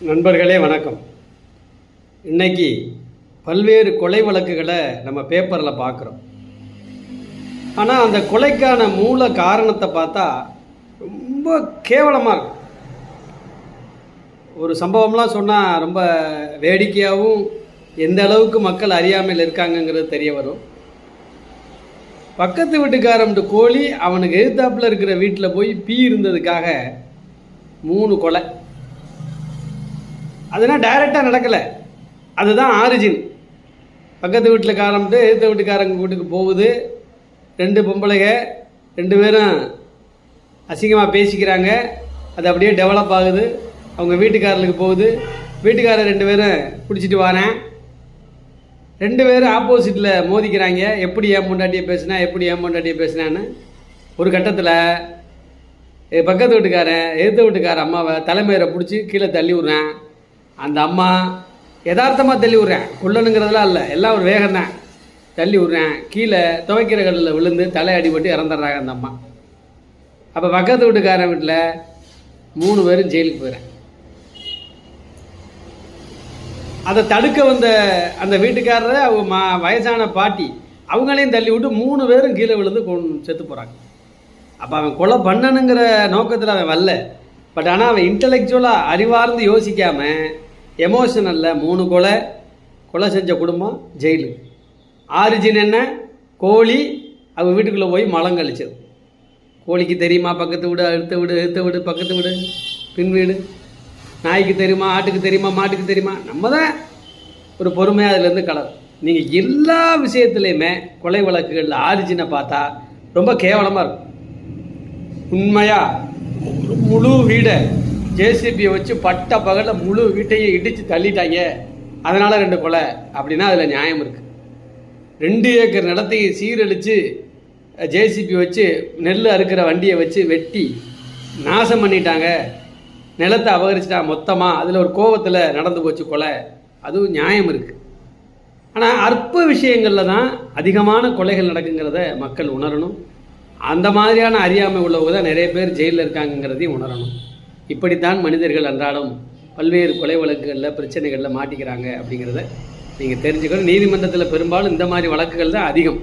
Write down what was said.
நண்பர்களே வணக்கம். இன்னைக்கு பல்வேறு கொலை வழக்குகளை நம்ம பேப்பரில் பார்க்குறோம். ஆனால் அந்த கொலைக்கான மூல காரணத்தை பார்த்தா ரொம்ப கேவலமாக இருக்கும். ஒரு சம்பவம்லாம் சொன்னால் ரொம்ப வேடிக்கையாகவும் எந்த அளவுக்கு மக்கள் அறியாமையில் இருக்காங்கங்கிறது தெரிய வரும். பக்கத்து வீட்டுக்காரம்ட்டு கோழி அவனுக்கு எதிர்த்தாப்பில் இருக்கிற வீட்டில் போய் பீ இருந்ததுக்காக 3 கொலை. அதெல்லாம் டைரெக்டாக நடக்கலை, அதுதான் ஆரிஜின். பக்கத்து வீட்டில் காரம்ட்டு எதிர்த்த வீட்டுக்காரங்க வீட்டுக்கு போகுது, 2 பொம்பளைங்க 2 பேரும் அசிங்கமாக பேசிக்கிறாங்க. அது அப்படியே டெவலப் ஆகுது, அவங்க வீட்டுக்காரர்களுக்கு போகுது. வீட்டுக்காரர் 2 பேரும் பிடிச்சிட்டு வரேன், 2 பேரும் ஆப்போசிட்டில் மோதிக்கிறாங்க. எப்படி ஏன் பொண்டாட்டியை பேசினான்னு ஒரு கட்டத்தில் பக்கத்து வீட்டுக்காரன் எதிர்த்த வீட்டுக்கார அம்மாவை தலைமையரை பிடிச்சி கீழே தள்ளி விட்றேன். அந்த அம்மா யதார்த்தமாக தள்ளி விட்றேன், கொல்லணுங்கிறதுலாம் இல்லை, எல்லாம் ஒரு வேகம்தான். தள்ளி விட்றேன், கீழே துவைக்கிற கல்லில் விழுந்து தலை அடிபட்டு இறந்துடுறாங்க அந்த அம்மா. அப்போ பக்கத்து வீட்டுக்காரன் வீட்டில் 3 பேரும் ஜெயிலுக்கு போயிடுறேன். அதை தடுக்க வந்த அந்த வீட்டுக்காரரை அவங்க வயசான பாட்டி அவங்களையும் தள்ளி விட்டு 3 பேரும் கீழே விழுந்து செத்து போகிறாங்க. அப்போ அவன் கொலை பண்ணணுங்கிற நோக்கத்தில் அவன் வரல. பட் ஆனால் அவன் இன்டலெக்சுவலாக அறிவார்ந்து யோசிக்காமல் எமோஷனலில் 3 கொலை செஞ்ச குடும்பம் ஜெயிலு. ஆரிஜின் என்ன? கோழி அவங்க வீட்டுக்குள்ளே போய் மலம் கழிச்சது. கோழிக்கு தெரியுமா பக்கத்து வீடு, எடுத்த வீடு பக்கத்து வீடு பின் வீடு? நாய்க்கு தெரியுமா, ஆட்டுக்கு தெரியுமா, மாட்டுக்கு தெரியுமா? நம்ம தான் ஒரு பொறுமையாக அதுலேருந்து கலர். நீங்கள் எல்லா விஷயத்துலையுமே கொலை வழக்குகளில் ஆரிஜினை பார்த்தா ரொம்ப கேவலமாக இருக்கும். உண்மையாக முழு வீடை ஜேசிபியை வச்சு பட்ட பகலில் முழு வீட்டையும் இடித்து தள்ளிட்டாங்க, அதனால் 2 கொலை அப்படின்னா அதில் நியாயம் இருக்குது. 2 ஏக்கர் நிலத்தையும் சீரழித்து ஜேசிபி வச்சு நெல் அறுக்கிற வண்டியை வச்சு வெட்டி நாசம் பண்ணிட்டாங்க, நிலத்தை அபகரிச்சிட்டா மொத்தமாக, அதில் ஒரு கோபத்தில் நடந்து போச்சு கொலை, அதுவும் நியாயம் இருக்குது. ஆனால் அற்ப விஷயங்களில் தான் அதிகமான கொலைகள் நடக்குங்கிறத மக்கள் உணரணும். அந்த மாதிரியான அறியாமை உள்ளவங்க தான் நிறைய பேர் ஜெயிலில் இருக்காங்கங்கிறதையும் உணரணும். இப்படித்தான் மனிதர்கள் அன்றாடம் பல்வேறு கொலை வழக்குகளில் பிரச்சனைகளில் மாட்டிக்கிறாங்க அப்படிங்கிறத நீங்கள் தெரிஞ்சுக்கணும். நீதிமன்றத்தில் பெரும்பாலும் இந்த மாதிரி வழக்குகள் தான் அதிகம்.